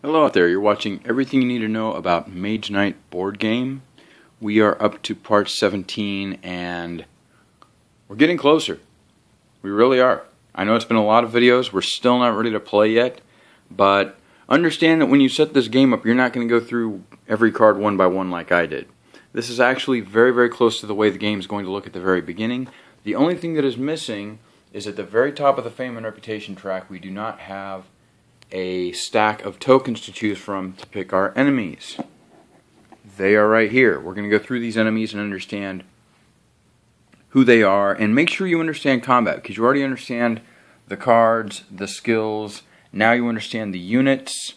Hello out there, you're watching everything you need to know about Mage Knight board game. We are up to part 17 and we're getting closer. We really are. I know it's been a lot of videos, we're still not ready to play yet, but understand that when you set this game up, you're not going to go through every card one by one like I did. This is actually very, very close to the way the game is going to look at the very beginning. The only thing that is missing is at the very top of the Fame and Reputation track, we do not have a stack of tokens to choose from to pick our enemies. They are right here. We're going to go through these enemies and understand who they are, and make sure you understand combat, because you already understand the cards, the skills. Now you understand the units,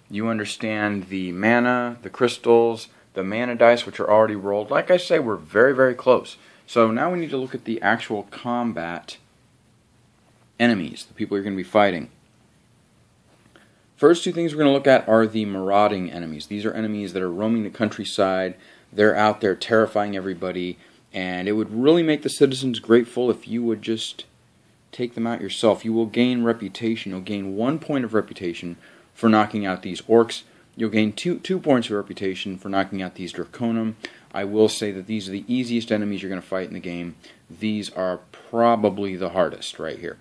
you understand the mana, the crystals, the mana dice, which are already rolled. Like I say, we're very, very close. So now we need to look at the actual combat enemies, the people you're going to be fighting. First two things we're going to look at are the marauding enemies. These are enemies that are roaming the countryside. They're out there terrifying everybody, and it would really make the citizens grateful if you would just take them out yourself. You will gain reputation. You'll gain 1 point of reputation for knocking out these orcs. You'll gain two points of reputation for knocking out these Draconum. I will say that these are the easiest enemies you're going to fight in the game. These are probably the hardest right here.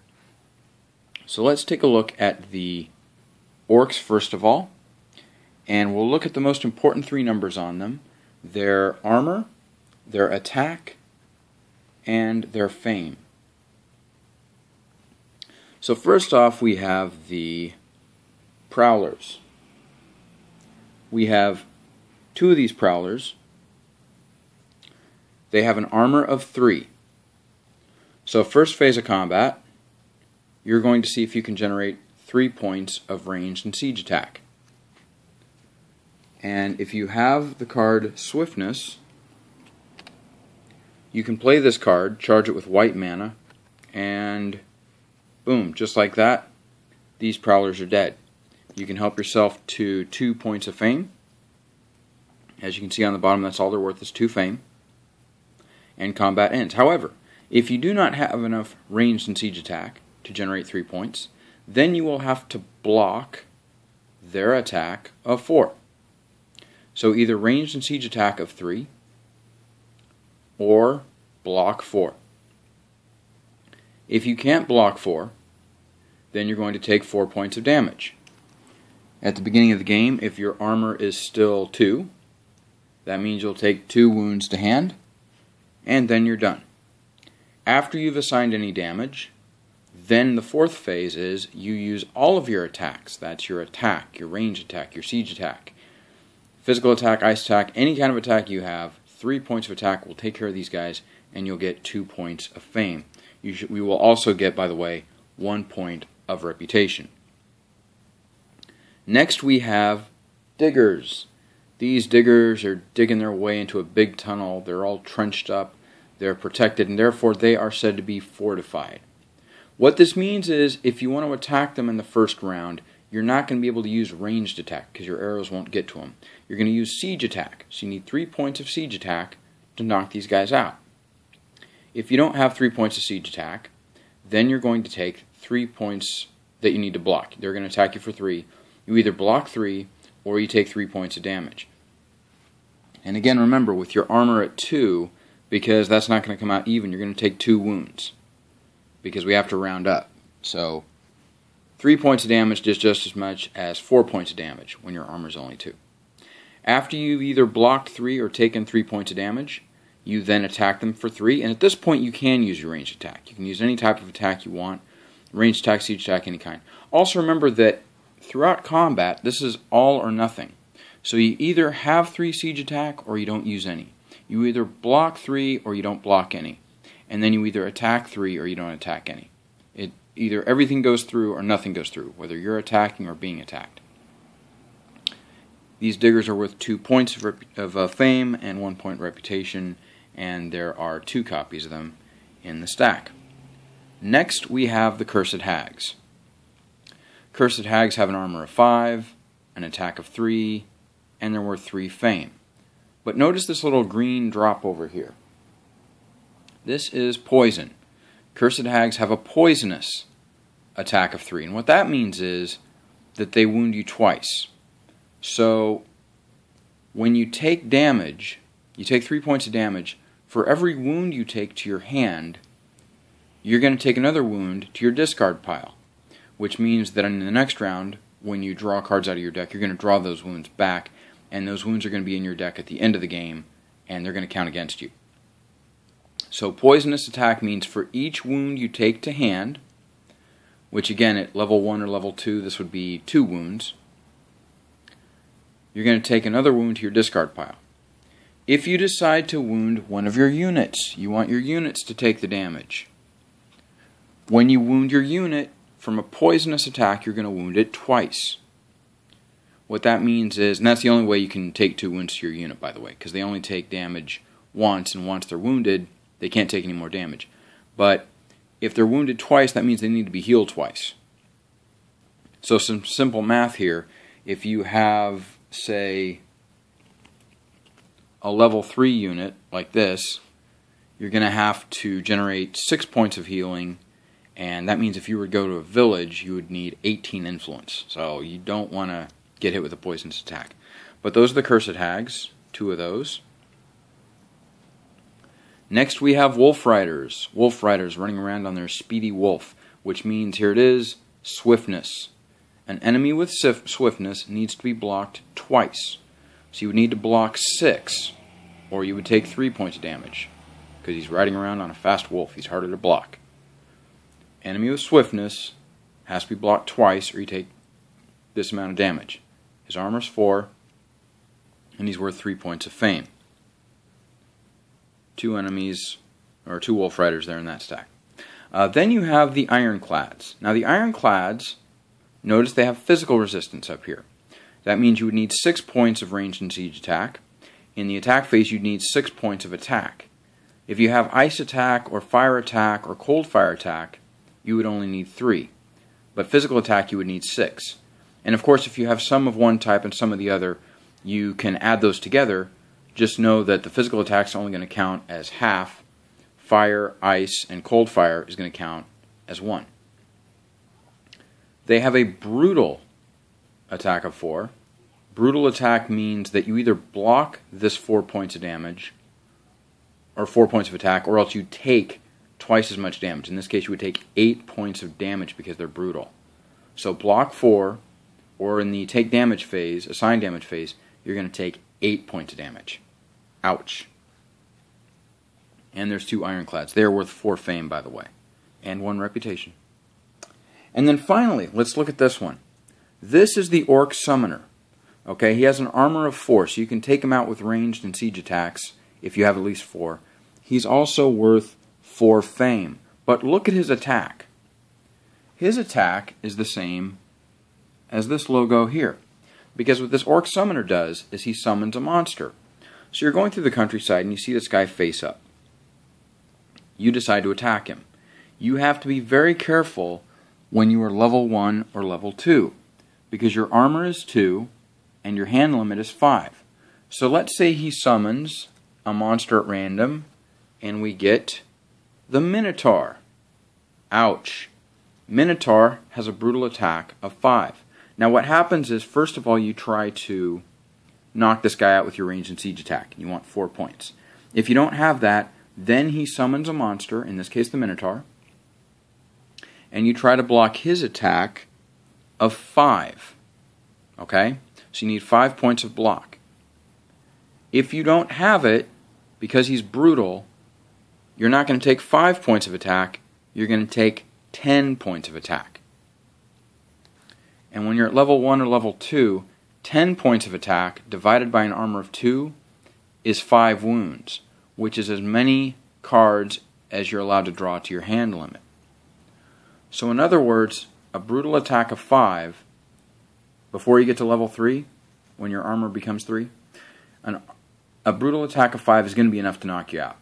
So let's take a look at the orcs first of all, and we'll look at the most important three numbers on them: their armor, their attack, and their fame. So first off, we have the prowlers. We have two of these prowlers. They have an armor of 3. So first phase of combat, you're going to see if you can generate 3 points of ranged and siege attack. And if you have the card Swiftness, you can play this card, charge it with white mana, and boom, just like that, these prowlers are dead. You can help yourself to 2 points of fame. As you can see on the bottom, that's all they're worth is 2 fame. And combat ends. However, if you do not have enough ranged and siege attack to generate 3 points, then you will have to block their attack of 4. So either ranged and siege attack of 3 or block 4. If you can't block 4, then you're going to take 4 points of damage. At the beginning of the game, if your armor is still 2, that means you'll take 2 wounds to hand, and then you're done. After you've assigned any damage, then the fourth phase is you use all of your attacks. That's your attack, your range attack, your siege attack, physical attack, ice attack, any kind of attack you have. 3 points of attack will take care of these guys, and you'll get 2 points of fame. We will also get, by the way, 1 point of reputation. Next we have diggers. These diggers are digging their way into a big tunnel. They're all trenched up. They're protected, and therefore they are said to be fortified. What this means is, if you want to attack them in the first round, you're not going to be able to use ranged attack because your arrows won't get to them. You're going to use siege attack. So you need 3 points of siege attack to knock these guys out. If you don't have 3 points of siege attack, then you're going to take 3 points that you need to block. They're going to attack you for 3. You either block 3 or you take 3 points of damage. And again, remember, with your armor at 2, because that's not going to come out even, you're going to take 2 wounds, because we have to round up. So 3 points of damage is just as much as 4 points of damage when your armor is only 2. After you've either blocked 3 or taken 3 points of damage, you then attack them for 3, and at this point you can use your ranged attack. You can use any type of attack you want, ranged attack, siege attack, any kind. Also remember that throughout combat, this is all or nothing. So you either have 3 siege attack or you don't use any. You either block 3 or you don't block any. And then you either attack 3 or you don't attack any. Either everything goes through or nothing goes through, whether you're attacking or being attacked. These diggers are worth 2 points of fame and 1 point reputation, and there are 2 copies of them in the stack. Next we have the Cursed Hags. Cursed Hags have an armor of 5, an attack of 3, and they're worth 3 fame. But notice this little green drop over here. This is poison. Cursed Hags have a poisonous attack of 3. And what that means is that they wound you twice. So when you take damage, you take 3 points of damage. For every wound you take to your hand, you're going to take another wound to your discard pile, which means that in the next round, when you draw cards out of your deck, you're going to draw those wounds back, and those wounds are going to be in your deck at the end of the game, and they're going to count against you. So poisonous attack means for each wound you take to hand, which again at level 1 or level 2 this would be 2 wounds, you're going to take another wound to your discard pile. If you decide to wound one of your units, you want your units to take the damage. When you wound your unit from a poisonous attack, you're going to wound it twice. What that means is, and that's the only way you can take 2 wounds to your unit, by the way, because they only take damage once, and once they're wounded, they can't take any more damage. But if they're wounded twice, that means they need to be healed twice. So some simple math here. If you have, say, a level 3 unit like this, you're going to have to generate 6 points of healing, and that means if you were to go to a village, you would need 18 influence. So you don't want to get hit with a poisonous attack. But those are the Cursed Hags, 2 of those. Next we have Wolf Riders. Wolf Riders running around on their speedy wolf, which means, here it is, swiftness. An enemy with swiftness needs to be blocked twice. So you would need to block 6, or you would take 3 points of damage, because he's riding around on a fast wolf. He's harder to block. Enemy with swiftness has to be blocked twice, or you take this amount of damage. His armor's 4, and he's worth 3 points of fame. 2 enemies, or 2 Wolf Riders there in that stack. Then you have the Ironclads. Now the Ironclads, notice they have physical resistance up here. That means you would need 6 points of ranged and siege attack. In the attack phase, you'd need 6 points of attack. If you have ice attack, or fire attack, or cold fire attack, you would only need 3. But physical attack, you would need 6. And of course, if you have some of one type and some of the other, you can add those together. Just know that the physical attack is only going to count as half. Fire, ice, and cold fire is going to count as 1. They have a brutal attack of 4. Brutal attack means that you either block this 4 points of damage, or 4 points of attack, or else you take twice as much damage. In this case, you would take 8 points of damage because they're brutal. So block 4, or in the take damage phase, assign damage phase, you're going to take 8 points of damage. Ouch. And there's 2 Ironclads. They are worth 4 fame, by the way, and 1 reputation. And then finally, let's look at this one. This is the Orc Summoner. Okay, he has an armor of 4, so you can take him out with ranged and siege attacks if you have at least 4. He's also worth 4 fame. But look at his attack. His attack is the same as this logo here. Because what this Orc Summoner does is he summons a monster. So you're going through the countryside and you see this guy face up. You decide to attack him. You have to be very careful when you are level 1 or level 2. Because your armor is 2 and your hand limit is 5. So let's say he summons a monster at random and we get the Minotaur. Ouch. Minotaur has a brutal attack of 5. Now what happens is, first of all, you try to knock this guy out with your range and siege attack. You want 4 points. If you don't have that, then he summons a monster, in this case the Minotaur, and you try to block his attack of 5. Okay? So you need 5 points of block. If you don't have it, because he's brutal, you're not going to take 5 points of attack, you're going to take 10 points of attack. And when you're at level 1 or level 2, 10 points of attack divided by an armor of 2 is 5 wounds, which is as many cards as you're allowed to draw to your hand limit. So in other words, a brutal attack of 5, before you get to level 3, when your armor becomes 3, a brutal attack of 5 is going to be enough to knock you out.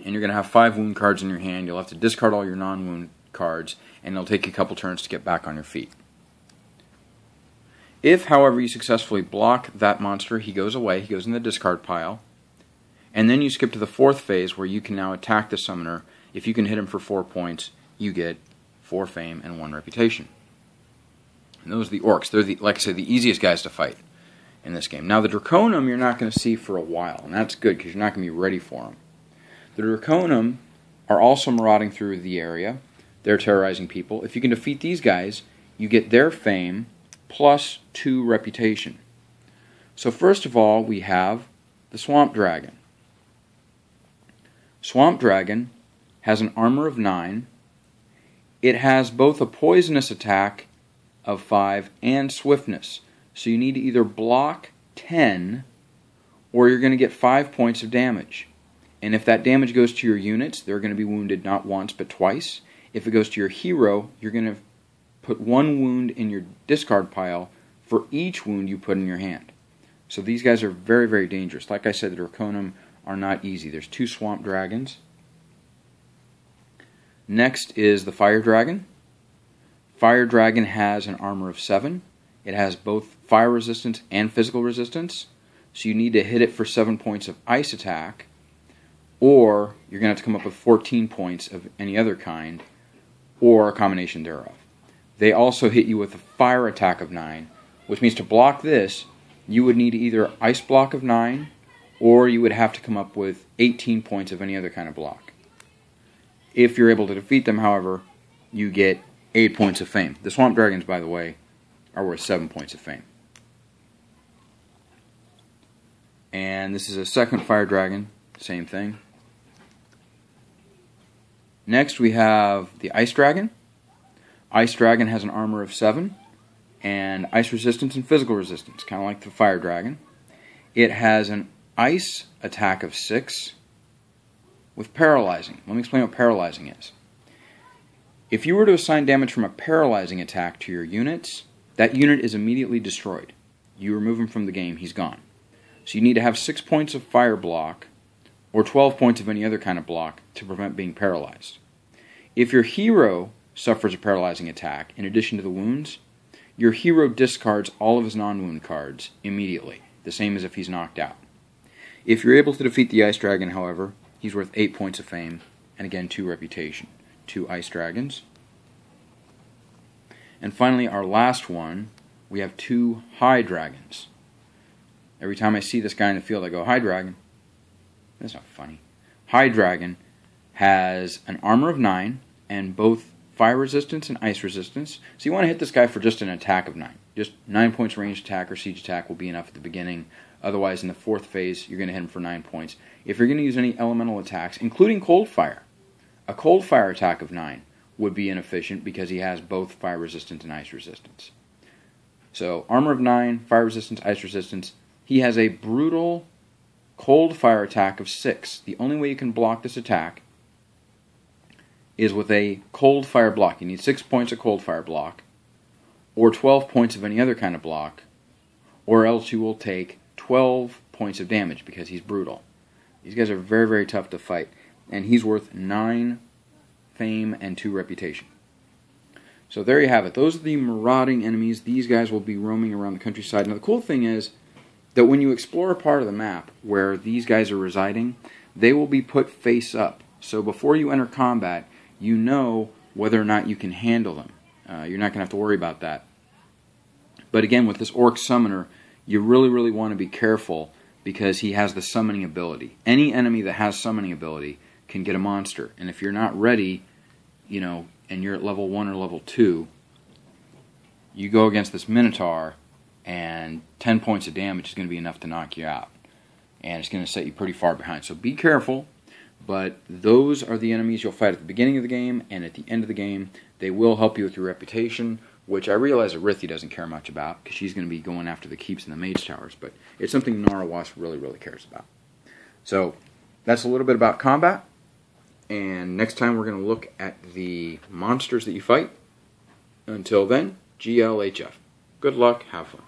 And you're going to have 5 wound cards in your hand. You'll have to discard all your non-wound cards, and it'll take you a couple turns to get back on your feet. If, however, you successfully block that monster, he goes away, he goes in the discard pile, and then you skip to the 4th phase where you can now attack the summoner. If you can hit him for 4 points, you get 4 fame and 1 reputation. And those are the orcs. They're, like I said, the easiest guys to fight in this game. Now, the Draconum you're not going to see for a while, and that's good because you're not going to be ready for them. The Draconum are also marauding through the area. They're terrorizing people. If you can defeat these guys, you get their fame plus 2 reputation. So first of all, we have the Swamp Dragon. Swamp Dragon has an armor of 9. It has both a poisonous attack of 5 and swiftness. So you need to either block 10 or you're going to get 5 points of damage. And if that damage goes to your units, they're going to be wounded not once but twice. If it goes to your hero, you're going to put 1 wound in your discard pile for each wound you put in your hand. So these guys are very, very dangerous. Like I said, the Draconum are not easy. There's 2 Swamp Dragons. Next is the Fire Dragon. Fire Dragon has an armor of 7. It has both fire resistance and physical resistance. So you need to hit it for 7 points of ice attack, or you're going to have to come up with 14 points of any other kind, or a combination thereof. They also hit you with a fire attack of 9, which means to block this, you would need either ice block of 9, or you would have to come up with 18 points of any other kind of block. If you're able to defeat them, however, you get 8 points of fame. The Swamp Dragons, by the way, are worth 7 points of fame. And this is a second Fire Dragon, same thing. Next we have the Ice Dragon. Ice Dragon has an armor of 7 and ice resistance and physical resistance, kind of like the Fire Dragon. It has an ice attack of 6 with paralyzing. Let me explain what paralyzing is. If you were to assign damage from a paralyzing attack to your units, that unit is immediately destroyed. You remove him from the game, he's gone. So you need to have 6 points of fire block or 12 points of any other kind of block to prevent being paralyzed. If your hero suffers a paralyzing attack, in addition to the wounds, your hero discards all of his non-wound cards immediately, the same as if he's knocked out. If you're able to defeat the Ice Dragon, however, he's worth 8 points of fame, and again 2 reputation. 2 Ice Dragons. And finally, our last one, we have 2 High Dragons. Every time I see this guy in the field, I go, High Dragon. That's not funny. High Dragon has an armor of 9 and both fire resistance and ice resistance. So you want to hit this guy for just an attack of 9. Just 9 points ranged attack or siege attack will be enough at the beginning. Otherwise, in the 4th phase, you're going to hit him for 9 points. If you're going to use any elemental attacks, including Cold Fire, a Cold Fire attack of 9 would be inefficient because he has both fire resistance and ice resistance. So, armor of 9, fire resistance, ice resistance. He has a brutal Cold Fire attack of 6. The only way you can block this attack is with a Cold Fire block. You need 6 points of Cold Fire block, or 12 points of any other kind of block, or else you will take 12 points of damage because he's brutal. These guys are very, very tough to fight, and he's worth 9 fame and 2 reputation. So there you have it. Those are the marauding enemies. These guys will be roaming around the countryside. Now the cool thing is that when you explore a part of the map where these guys are residing, they will be put face up. So before you enter combat, you know whether or not you can handle them. You're not going to have to worry about that. But again, with this Orc Summoner, you really, really want to be careful because he has the summoning ability. Any enemy that has summoning ability can get a monster. And if you're not ready, you know, and you're at level 1 or level 2, you go against this Minotaur, and 10 points of damage is going to be enough to knock you out. And it's going to set you pretty far behind. So be careful, but those are the enemies you'll fight at the beginning of the game and at the end of the game. They will help you with your reputation, which I realize that Rithie doesn't care much about because she's going to be going after the keeps and the mage towers, but it's something Narawas really, really cares about. So that's a little bit about combat, and next time we're going to look at the monsters that you fight. Until then, GLHF. Good luck, have fun.